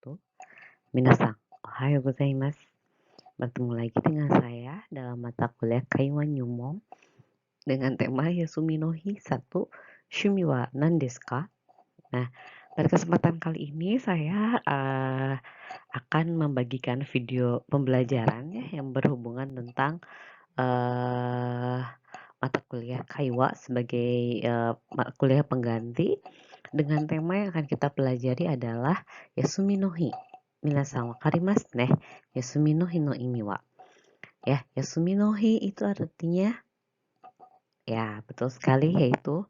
wabarakatuh. Minasan, ohayo gozaimasu. Bertemu lagi dengan saya dalam mata kuliah Kaiwan Nyumon dengan tema Yasumi no Hi 1, Shumi wa nan desu ka? Nah, pada kesempatan kali ini saya akan membagikan video pembelajaran ya, yang berhubungan tentang mata kuliah Kaiwa sebagai kuliah pengganti dengan tema yang akan kita pelajari adalah Yasumi no Hi. Minasan wakarimasu ne? Yasumi no Hi no imi wa. Ya, Yasumi no Hi itu artinya ya betul sekali yaitu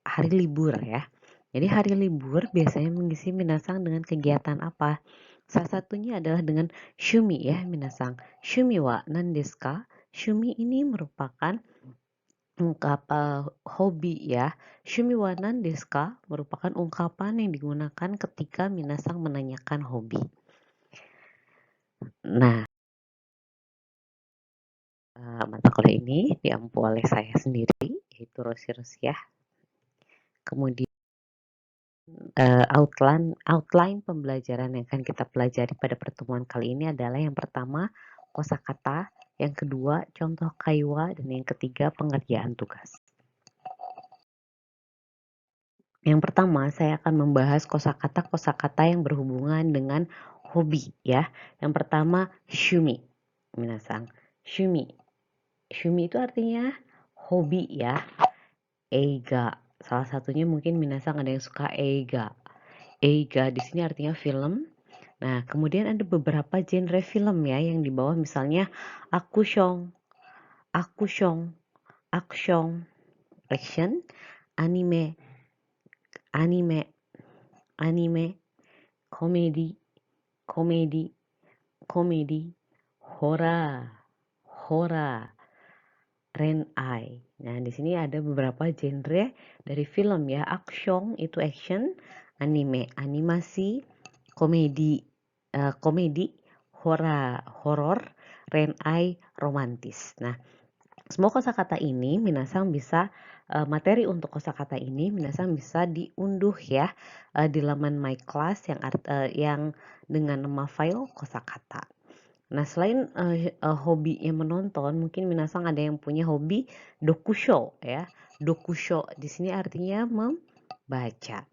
hari libur ya. Jadi hari libur biasanya mengisi minasang dengan kegiatan apa? Salah satunya adalah dengan shumi ya minasang. Shumi wa nan desu ka? Shumi ini merupakan hobi ya. Shumi wa nan desu ka? Merupakan ungkapan yang digunakan ketika minasang menanyakan hobi. Nah, mata kuliah ini diampu oleh saya sendiri, yaitu Rosi Rosiah. Kemudian outline pembelajaran yang akan kita pelajari pada pertemuan kali ini adalah yang pertama kosakata, yang kedua contoh kaiwa, dan yang ketiga pengerjaan tugas. Yang pertama saya akan membahas kosakata yang berhubungan dengan hobi ya. Yang pertama shumi, minasang. Shumi itu artinya hobi ya. Eiga, salah satunya mungkin minasang ada yang suka eiga. Eiga di sini artinya film. Nah, kemudian ada beberapa genre film ya yang di bawah, misalnya action, anime, komedi, horror, renai. Nah, di sini ada beberapa genre dari film ya. Action itu action, anime animasi, komedi horor, renai romantis. Nah, semua kosakata ini minasang bisa materi untuk kosakata ini minasang bisa diunduh ya di laman My Class yang dengan nama file kosakata. Nah, selain hobi yang menonton, mungkin minasang ada yang punya hobi dokusho ya. Dokusho di sini artinya membaca.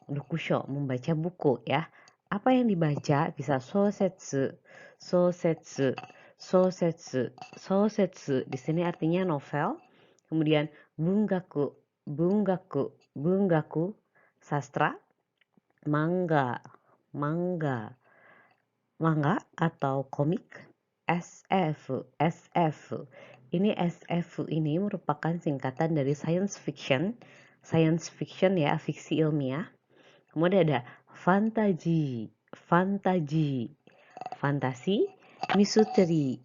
Dokusho, membaca buku ya. Apa yang dibaca bisa sosetsu. Di sini artinya novel. Kemudian bungaku, sastra, manga atau komik, SF. Ini SF ini merupakan singkatan dari science fiction ya, fiksi ilmiah. Kemudian ada fantasi, misteri.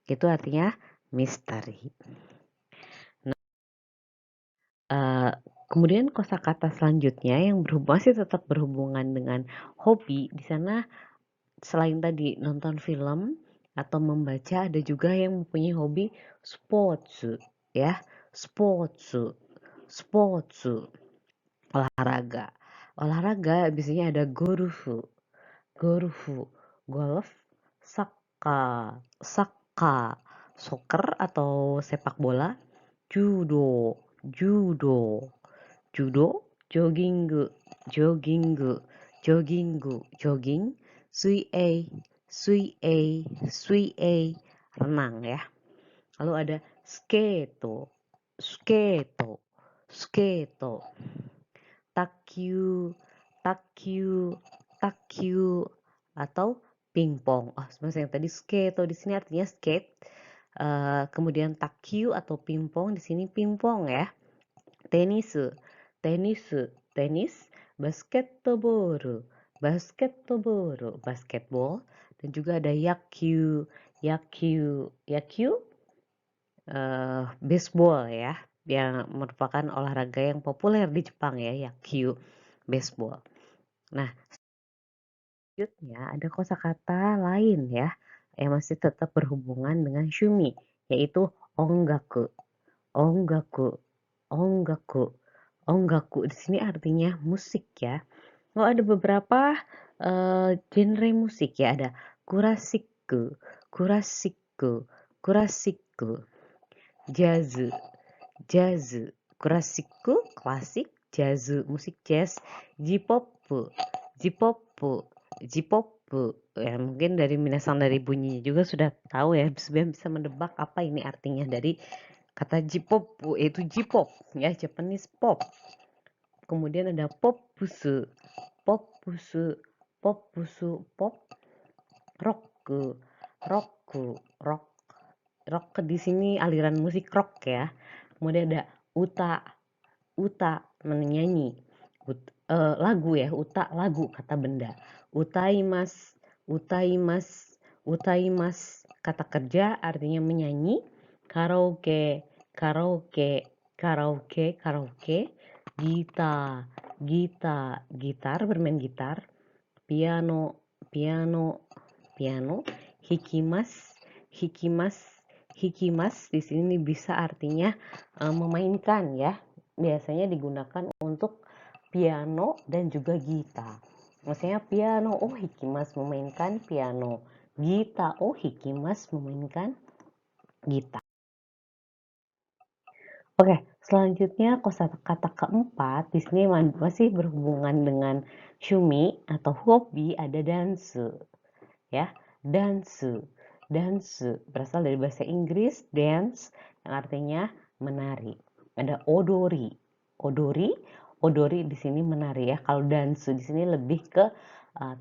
Itu artinya misteri. Nah, kemudian kosakata selanjutnya yang masih tetap berhubungan dengan hobi, di sana selain tadi nonton film atau membaca, ada juga yang mempunyai hobi sports ya, sports, olahraga biasanya ada golf, soccer atau sepak bola, judo, jogging, renang ya. Lalu ada skate, takyu atau pingpong. Oh, sebenarnya yang tadi skate di sini artinya skate. Kemudian takyu atau pingpong di sini pingpong ya. Tenis, basketball, dan juga ada yakyu, baseball ya, yang merupakan olahraga yang populer di Jepang ya, yakyu, baseball. Nah, selanjutnya ada kosakata lain ya, yang masih tetap berhubungan dengan shumi, yaitu ongaku, Ongaku di sini artinya musik ya. Oh, ada beberapa genre musik ya. Ada kurasiku, kurasiku, kurasiku, jazz, jazz, kurasiku, klasik, jazz, musik jazz, J-pop, J-pop, J-pop. Ya, mungkin dari minasan dari bunyinya juga sudah tahu ya, sebenarnya bisa mendebak apa ini artinya dari kata J-pop, yaitu J-pop ya, Japanese pop. Kemudian ada poppusu, poppusu, poppusu, pop, rock, rock, rock, rock di sini aliran musik rock ya. Kemudian ada uta, uta menyanyi, lagu ya, uta lagu kata benda. Utaimas, utaimas, utaimas kata kerja artinya menyanyi. Karaoke, karaoke, karaoke, karaoke. Gitar, gitar, gitar bermain gitar. Piano, piano, piano. Hikimas, hikimas, hikimas di sini bisa artinya memainkan ya. Biasanya digunakan untuk piano dan juga gitar. Maksudnya piano, oh hikimas memainkan piano. Gitar, oh hikimas memainkan gitar. Oke, selanjutnya kosakata keempat di sini masih berhubungan dengan shumi atau hobi, ada dansu ya. Dansu, dansu berasal dari bahasa Inggris dance yang artinya menari. Ada odori, odori, odori di sini menari ya. Kalau dansu di sini lebih ke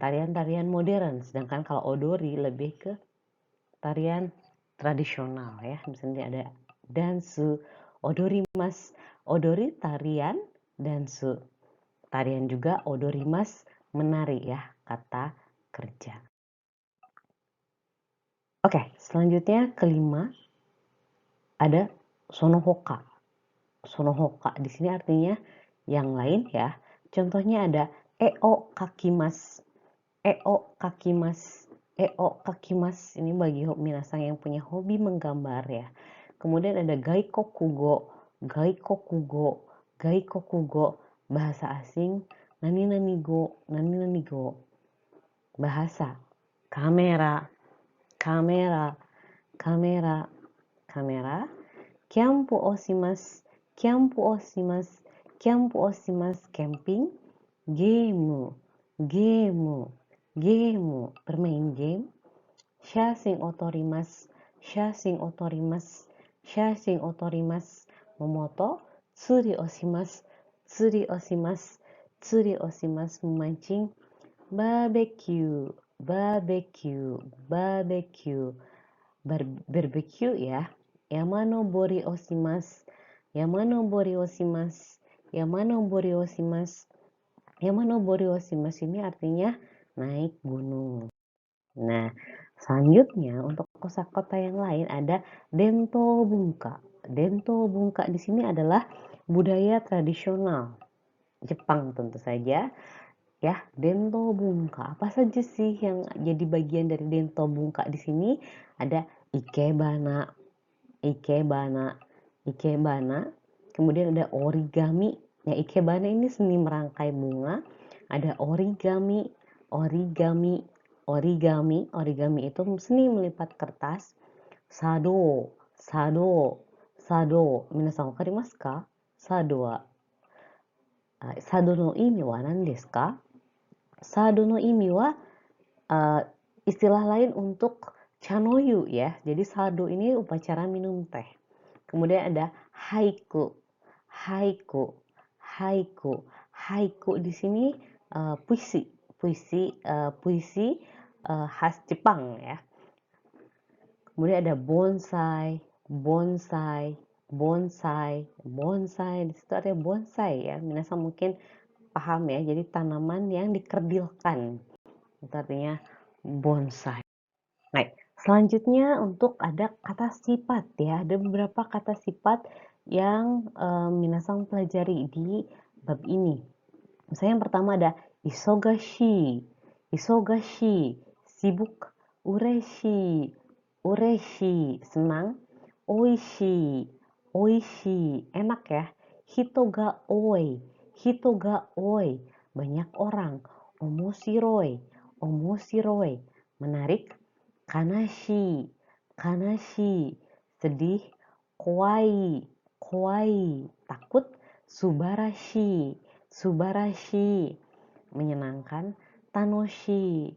tarian-tarian modern, sedangkan kalau odori lebih ke tarian tradisional ya. Misalnya ada dansu, odorimas, odori tarian, dansu tarian juga, odorimas menari ya, kata kerja. Oke, selanjutnya kelima ada sonohoka. Sonohoka di sini artinya yang lain ya. Contohnya ada eo kakimas, eo kakimas, eo kakimas. Ini bagi minasan yang punya hobi menggambar ya. Kemudian ada gaikokugo, gaikokugo, gaikokugo, bahasa asing, nani nanigo, nani nanigo, bahasa, kamera, kamera, kamera, kamera, Kyampu osimasu, kyampu osimasu, kyampu osimasu, camping, game, game, game, bermain game, shashin otorimasu, shashin otorimasu, shashin otorimasu, memoto, tsuri osimasu, tsuri osimasu, tsuri osimasu, memancing, barbecue, barbecue, barbecue, barbecue ya. Yamano bori osimasu, yamano bori osimasu, yamano bori osimasu, yamano bori osimasu ini artinya naik gunung. Nah, selanjutnya untuk kosakata yang lain ada dento bunka. Dento bunka di sini adalah budaya tradisional Jepang tentu saja. Ya, dento bunka. Apa saja sih yang jadi bagian dari dento bunka di sini? Ada ikebana, ikebana, ikebana. Kemudian ada origami. Ya, ikebana ini seni merangkai bunga. Ada origami, origami, origami. Origami itu seni melipat kertas. Sado, sado, sado. Minasan wakarimasu ka? Sado wa sado no imi wa nan desu ka? Sado no imi wa istilah lain untuk chanoyu ya. Jadi sado ini upacara minum teh. Kemudian ada haiku, haiku, haiku, haiku di sini puisi, puisi, puisi khas Jepang ya. Kemudian ada bonsai, bonsai, bonsai, bonsai. Di situ ada bonsai ya. Minasan mungkin paham ya. Jadi tanaman yang dikerdilkan. Itu artinya bonsai. Baik, selanjutnya untuk ada kata sifat ya. Ada beberapa kata sifat yang minasan pelajari di bab ini. Misalnya yang pertama ada isogashi, isogashi, sibuk, ureshi, ureshi, senang, oishi, oishi, enak ya. hito ga oi, banyak orang. Omoshiroi, menarik. Kanashi, sedih. Kowai, takut. Subarashi, menyenangkan. Tanoshi,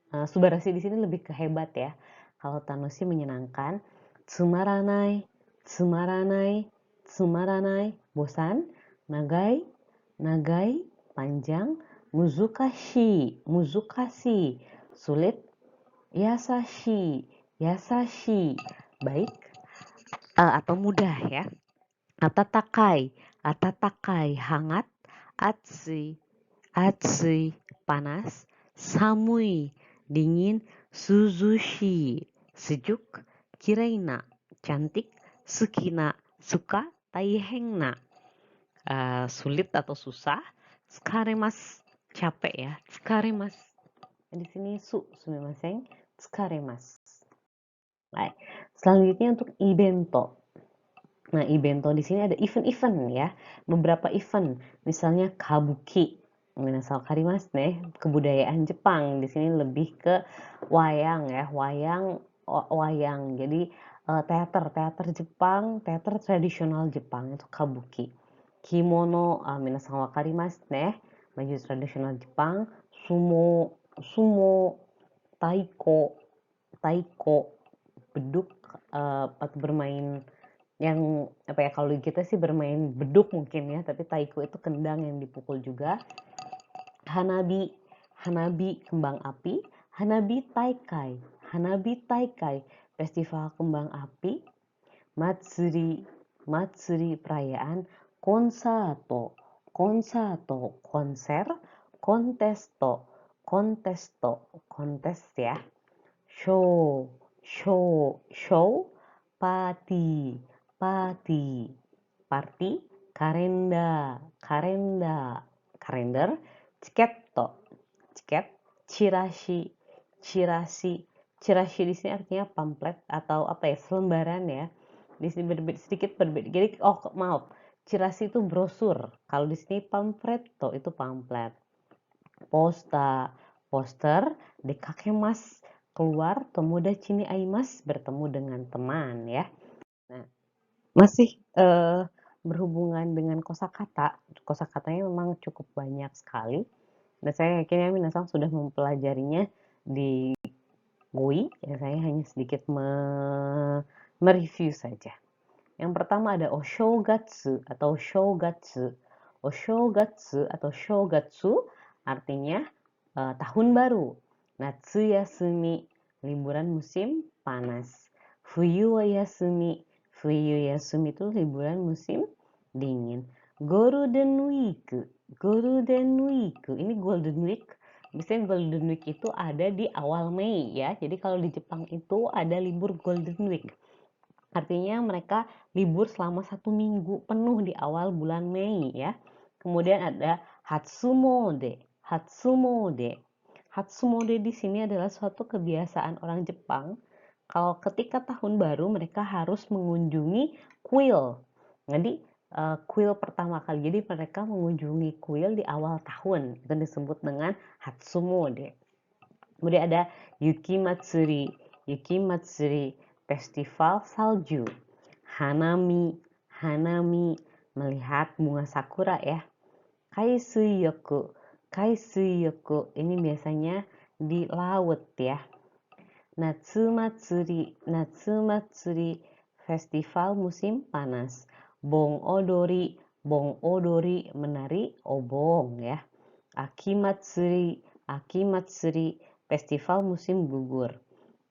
subarashi di sini lebih ke hebat ya. Kalau tanoshi menyenangkan. Tsumaranai, bosan. Nagai, panjang. Muzukashi, sulit. Yasashi, baik atau mudah ya. Atatakai, hangat. Atsui, panas. Samui, dingin. Suzushi, sejuk. Kireina, cantik. Sukina, suka. Taihengna, sulit atau susah. Tsukarimasu, capek ya. Tsukarimasu. Di sini sumimasen. Tsukarimasu. Baik. Selanjutnya untuk ibento. Nah, ibento di sini ada event-event ya. Beberapa event, misalnya kabuki. Minasal karimasu nih, kebudayaan Jepang. Di sini lebih ke wayang ya, wayang. Jadi teater Jepang, teater tradisional Jepang itu kabuki. Kimono, minasal wakarimasu nih, baju tradisional Jepang. Sumo, taiko, beduk atau bermain yang apa ya, kalau kita sih bermain beduk mungkin ya, tapi taiko itu kendang yang dipukul juga. Hanabi, kembang api. Hanabi taikai, festival kembang api. Matsuri, perayaan. Konsato, konser. Kontes ya. Show, party, kalender. Tiket. Chirashi di sini artinya pamflet atau apa ya, selembaran ya. Di sini sedikit berbeda. Jadi maaf, chirashi itu brosur. Kalau di sini pamfletto itu pamflet. Poster. Dekakemas, keluar. Tomodachi ni aimasu, bertemu dengan teman ya. Nah, masih berhubungan dengan kosakata. Kosakatanya memang cukup banyak sekali. Dan saya yakin ya minasan sudah mempelajarinya di GUI. Ya, saya hanya sedikit mereview saja. Yang pertama ada Oshogatsu atau Shogatsu. Shogatsu artinya tahun baru. Natsu yasumi, liburan musim panas. Fuyu wa yasumi itu liburan musim dingin. Golden Week. Ini Golden Week. Biasanya Golden Week itu ada di awal Mei ya. Jadi kalau di Jepang itu ada libur Golden Week. Artinya mereka libur selama 1 minggu penuh di awal bulan Mei ya. Kemudian ada Hatsumode. Hatsumode di sini adalah suatu kebiasaan orang Jepang. Kalau ketika tahun baru mereka harus mengunjungi kuil. Jadi kuil pertama kali. Jadi mereka mengunjungi kuil di awal tahun. Itu disebut dengan Hatsumode. Kemudian ada Yuki Matsuri, festival salju. Hanami, melihat bunga sakura ya. Kaisuyoku, ini biasanya di laut ya. Natsu Matsuri, festival musim panas. Bon odori, menari obong ya. Aki Matsuri, festival musim gugur.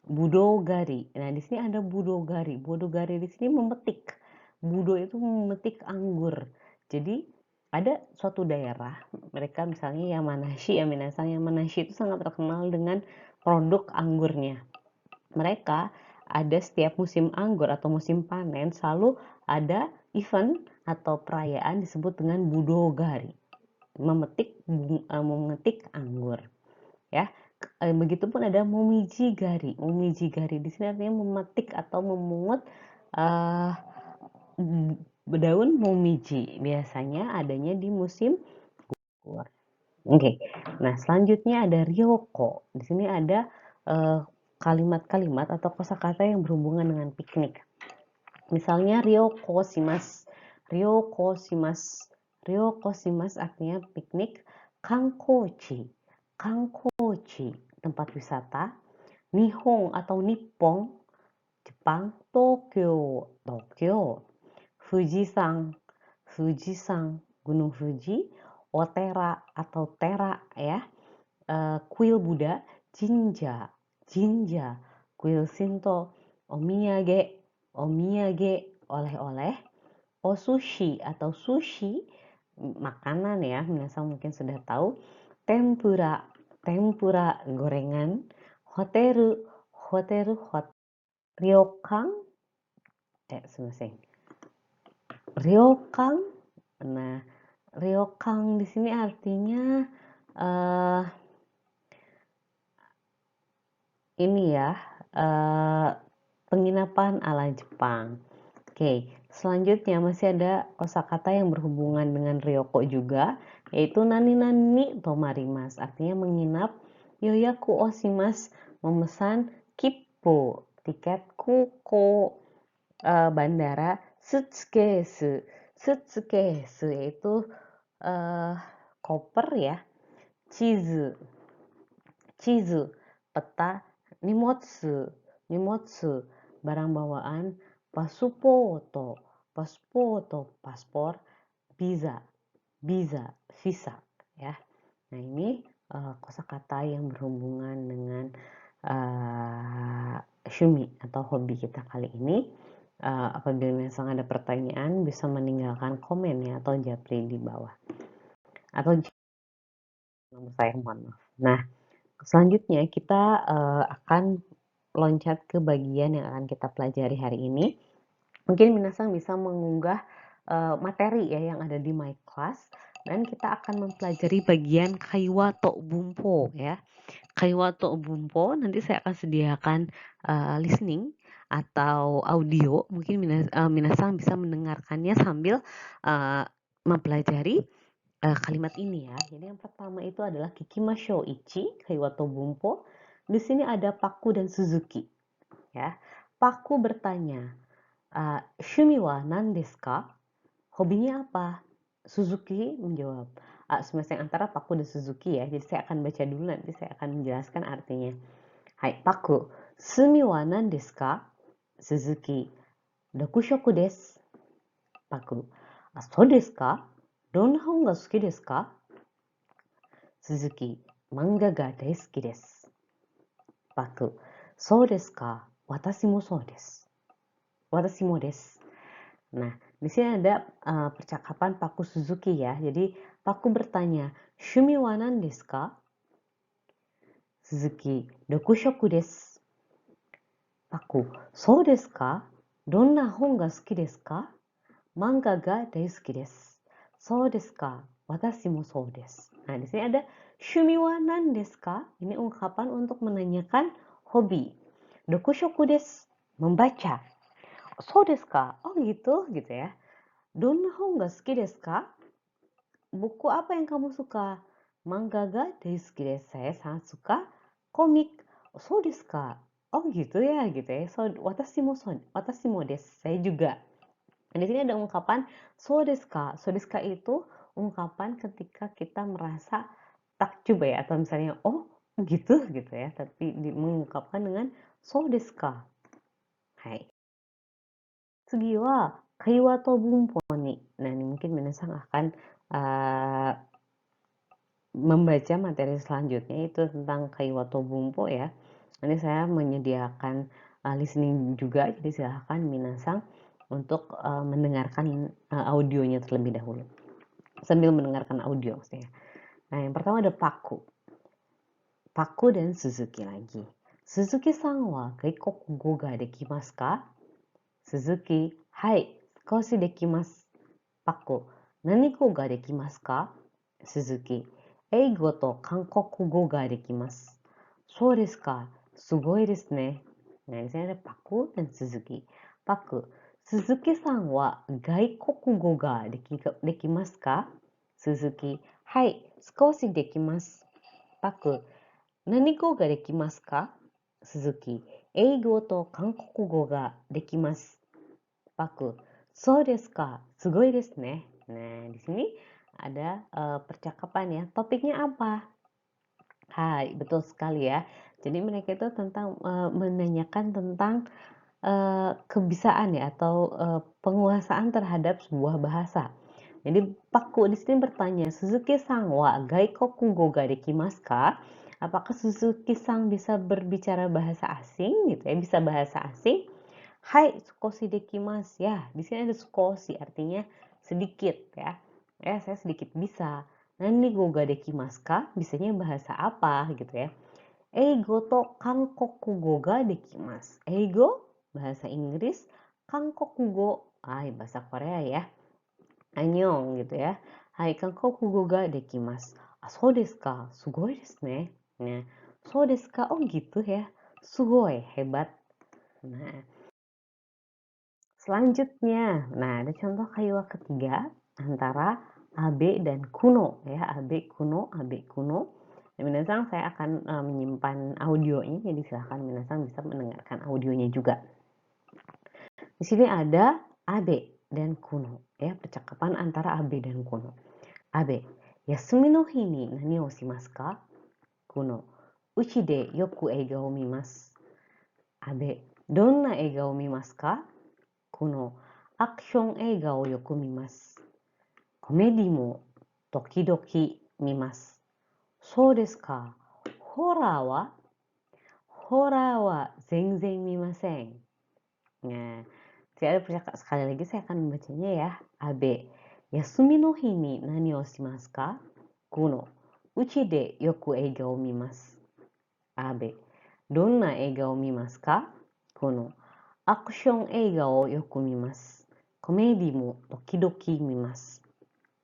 Budogari. Nah, di sini ada budogari. Budogari di sini memetik. Budo itu memetik anggur. Jadi ada suatu daerah, mereka misalnya Yamanashi, Yamanashi itu sangat terkenal dengan produk anggurnya. Mereka ada setiap musim anggur atau musim panen selalu ada event atau perayaan disebut dengan budogari. Memetik anggur. Ya. Begitupun ada momijigari. Di sini artinya memetik atau memungut Daun momiji biasanya adanya di musim gugur. Oke. Nah, selanjutnya ada ryoko. Di sini ada kalimat-kalimat atau kosakata yang berhubungan dengan piknik. Misalnya ryoko shimasu. Ryoko shimasu. Ryoko shimasu artinya piknik. Kankochi. Kankochi, tempat wisata. Nihon atau Nippon, Jepang. Tokyo, Tokyo. Fujisan, Fujisan, Gunung Fuji. Otera atau Tera ya. Kuil Buddha. Jinja, Jinja. Kuil Shinto. Omiyage, Omiyage, oleh-oleh. Osushi atau sushi, makanan ya, minasan mungkin sudah tahu. Tempura, tempura, gorengan. Hotel, hotel, ryokan, ryokan. Nah, ryokan di sini artinya ini ya, penginapan ala Jepang. Oke, selanjutnya masih ada kosakata yang berhubungan dengan ryoko juga, yaitu nani-nani tomarimas, artinya menginap. Yoyaku oshimasu, memesan. Kippu, tiket. Kuko, bandara. Suitcase, suitcase yaitu koper ya. Chizu, chizu, peta. Nimotsu, nimotsu, barang bawaan. Pasupoto, pasupoto, paspor. Visa, visa, visa ya. Nah, ini kosakata yang berhubungan dengan shumi atau hobi kita kali ini. Apabila misalnya ada pertanyaan, bisa meninggalkan komen ya atau japri di bawah. Atau nomor saya, mohon maaf. Nah, selanjutnya kita akan loncat ke bagian yang akan kita pelajari hari ini. Mungkin minasan bisa mengunggah materi ya yang ada di My Class, dan kita akan mempelajari bagian kaiwa to bumpo ya. Kaiwa to bumpo nanti saya akan sediakan listening atau audio. Mungkin minasan bisa mendengarkannya sambil mempelajari kalimat ini ya. Jadi yang pertama itu adalah kikimashou ichi, kaiwa to bumpo. Di sini ada Paku dan Suzuki ya. Paku bertanya, shumi wa nan desu ka? Hobinya apa? Suzuki menjawab. Semesta antara Paku dan Suzuki ya. Jadi saya akan baca dulu, nanti saya akan menjelaskan artinya. Hai, Paku. Sumi wa nan desu ka? Suzuki. Rokushoku desu. Paku. So desu ka? Donna hon ga suki desu ka? Suzuki. Manga ga daisuki desu. Paku. So desu ka? Watashi mo so desu. Watashi mo desu. Nah, di sini ada percakapan Paku Suzuki ya. Jadi Paku bertanya, shumi wa nan desu ka? Suzuki, rokushoku desu. Paku, so desu ka? Donna hon ga suki desu ka? Manga ga daisuki desu. So desu ka? Watashi mo so desu. Nah, di sini ada shumi wa nan desu ka? Ini ungkapan untuk menanyakan hobi. Rokushoku desu, membaca. So desu ka? Oh gitu ya. Donna hon ga suki desu ka? Buku apa yang kamu suka? Manga ga daisuki desu. Saya sangat suka komik. So desu ka? Oh gitu ya. So, watashi mo desu. Saya juga. Di sini ada ungkapan so desu ka. So desu ka itu ungkapan ketika kita merasa takjub ya, atau misalnya oh gitu ya, tapi mengungkapkan dengan so desu ka. Hai. Tsugi wa kaiwa to bunpo ni. Nah, ini mungkin minasan akan membaca materi selanjutnya itu tentang kaiwa to bunpo ya. Nanti saya menyediakan listening juga, jadi silahkan minasan untuk mendengarkan audionya terlebih dahulu. Sambil mendengarkan audio maksudnya. Nah, yang pertama ada Paku. Paku dan Suzuki lagi. Suzuki-san wa keikoku ga dekimasu ka? Suzuki, hai,少しできます。Paku, nani ko ga dekimasu ka? Suzuki, eigo to kankoku go ga dekimasu. So desu ka? Sugoi desu ne. Nah, di sini ada Paku dan Suzuki. Paku, Suzuki-san wa gaikokugo ga dekimasu ka? Suzuki, hai, skoshi dekimasu. Paku, nani go ga dekimasu ka? Suzuki, eigo to kankokugo ga dekimasu. Paku, so desu ka, sugoi desu ne. Nah, di sini ada percakapan ya. Topiknya apa? Hai, betul sekali ya. Jadi mereka itu tentang menanyakan tentang kebisaan ya atau penguasaan terhadap sebuah bahasa. Jadi Paku di sini bertanya, Suzuki-san wa gaikokugo ga dekimasu ka? Apakah Suzuki-san bisa berbicara bahasa asing gitu ya, bisa bahasa asing? Hai, sukoshi dekimasu. Ya, di sini ada sukoshi artinya sedikit ya. Ya, saya sedikit bisa. Nani go ga dekimasu ka? Bisanya bahasa apa gitu ya. Eigo to kankokugo ga dekimasu. Eigo bahasa Inggris, kankokugo bahasa Korea ya. Annyeong gitu ya. Hai, kankokugo ga dekimasu. So desu ka? Sugoi desu ne. Nah, so desu ka? Oh gitu ya. Sugoi, hebat. Nah, selanjutnya, ada contoh kaiwa ketiga antara abe dan kuno ya, abe kuno. Dan minasang saya akan menyimpan audionya, jadi silahkan minasang bisa mendengarkan audionya juga. Di sini ada abe dan kuno ya, percakapan antara abe dan kuno. Abe, yasumi no hi ni nani o shimasu ka? Kuno, uchi de yoku eiga o mimasu. Abe, donna eiga o mimasu ka? Kuno, action eiga o yoku mimasu. Komedi mo tokidoki mimasu. So desu ka? Horror wa zenzen mimasen. Nah, sekali lagi saya akan membacanya ya. Abe, yasumi no hi ni nani o shimasu ka? Kuno, uchi de yoku eiga o mimasu. Abe, donna eiga o mimasu ka? Kuno, action eiga o yoku mimasu. Komedi mo tokidoki mimasu.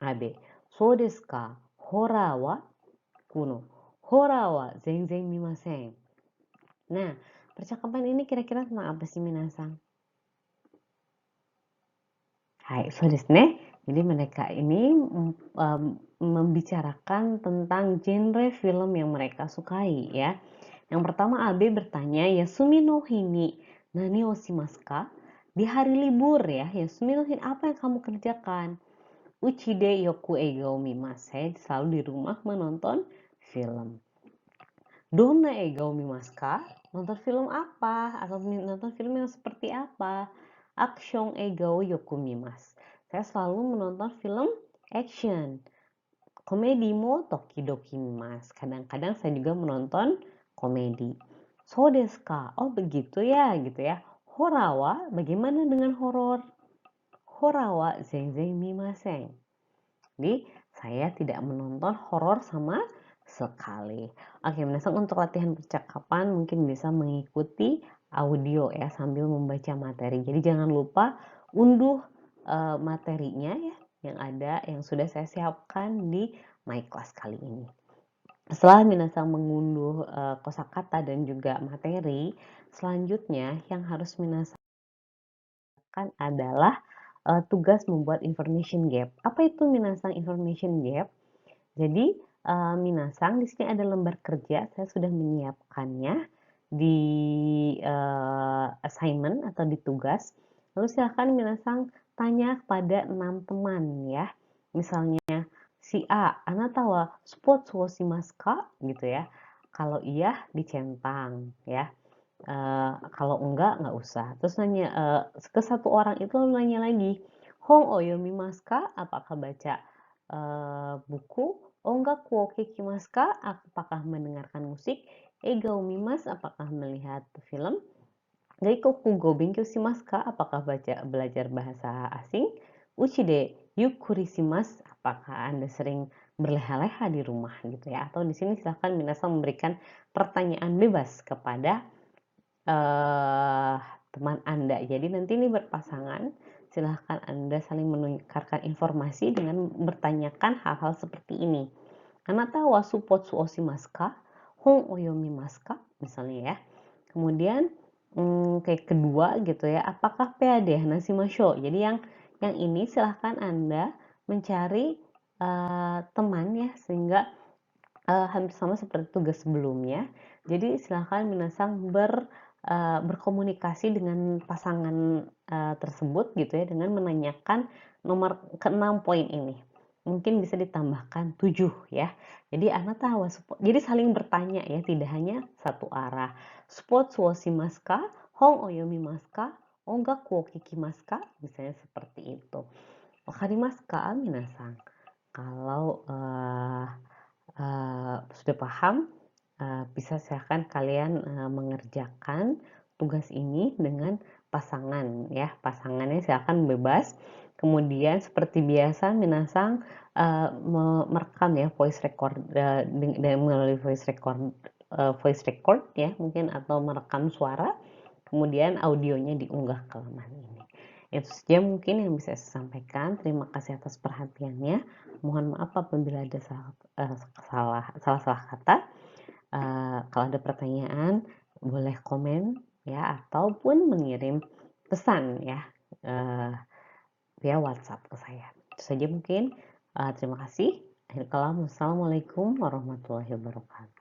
Abe, so desu ka? Horror wa? Kuno, horror wa zenzen mimasen. Nah, percakapan ini kira-kira tentang apa sih minasang? Hai, so desu ne. Jadi mereka ini membicarakan tentang genre film yang mereka sukai ya. Yang pertama Abe bertanya, Yasumi no hi ni nani o shimasu ka? Di hari libur ya, Yasumi no hi apa yang kamu kerjakan? Uchi de yoku eiga o mimasu. Saya selalu di rumah menonton film. Donna eiga o mimasu ka? Nonton film apa? Atau nonton film yang seperti apa? Action eiga o yoku mimasu. Saya selalu menonton film action. Komedi mo tokidoki mimasu. Kadang-kadang saya juga menonton komedi. So desu ka? Oh begitu ya, gitu ya. Horror wa? Bagaimana dengan horor? Horror wa zenzen mimasen. Jadi saya tidak menonton horor sama sekali. Oke, minasang untuk latihan percakapan mungkin bisa mengikuti audio ya sambil membaca materi. Jadi jangan lupa unduh materinya ya yang sudah saya siapkan di MyClass kali ini. Setelah minasang mengunduh kosakata dan juga materi, selanjutnya yang harus minasang adalah tugas membuat information gap. Apa itu minasang information gap? Jadi minasang di sini ada lembar kerja, saya sudah menyiapkannya di assignment atau di tugas. Lalu silakan minasang tanya kepada 6 teman ya. Misalnya si A, anata wa sports wo shimasu ka? Gitu ya. Kalau iya dicentang ya. Kalau enggak usah. Terus nanya ke satu orang itu lalu nanya lagi, Hong o yomimasu ka? Apakah baca buku? Ongaku wo kikimasu ka? Apakah mendengarkan musik? Eiga o mimasu? Apakah melihat film? Gaikoku go benkyou shimasu ka? Apakah belajar bahasa asing? Uchi de yukkuri shimasu? Apakah Anda sering berleha-leha di rumah gitu ya? Atau di sini silakan minasang memberikan pertanyaan bebas kepada teman Anda. Jadi nanti ini berpasangan, silahkan Anda saling menukarkan informasi dengan bertanyakan hal-hal seperti ini. Anata wa suppotsu o shimasu ka? Hon o yomimasu ka? Misalnya ya. Kemudian kayak kedua gitu ya, apakah PAD nasi masyo. Jadi yang ini silahkan Anda mencari teman ya, sehingga hampir sama seperti tugas sebelumnya. Jadi silahkan minasang berkomunikasi dengan pasangan tersebut gitu ya, dengan menanyakan nomor ke-6 poin ini. Mungkin bisa ditambahkan 7 ya. Jadi anak tahu, jadi saling bertanya ya, tidak hanya satu arah. Spot suosimasu ka? Hong oyomimasu ka? Ongaku o kikimasu ka? Misalnya seperti itu. Wakarimasu ka, minasan? Kalau sudah paham, bisa silahkan kalian mengerjakan tugas ini dengan pasangan ya. Pasangannya silahkan bebas. Kemudian seperti biasa minasang merekam ya voice record dengan melalui voice record ya mungkin, atau merekam suara, kemudian audionya diunggah ke laman ini. Itu saja mungkin yang bisa saya sampaikan. Terima kasih atas perhatiannya. Mohon maaf apabila ada salah kata. Kalau ada pertanyaan, boleh komen ya, ataupun mengirim pesan ya via WhatsApp ke saya. Itu saja mungkin. Terima kasih. Akhir kalam, wassalamualaikum warahmatullahi wabarakatuh.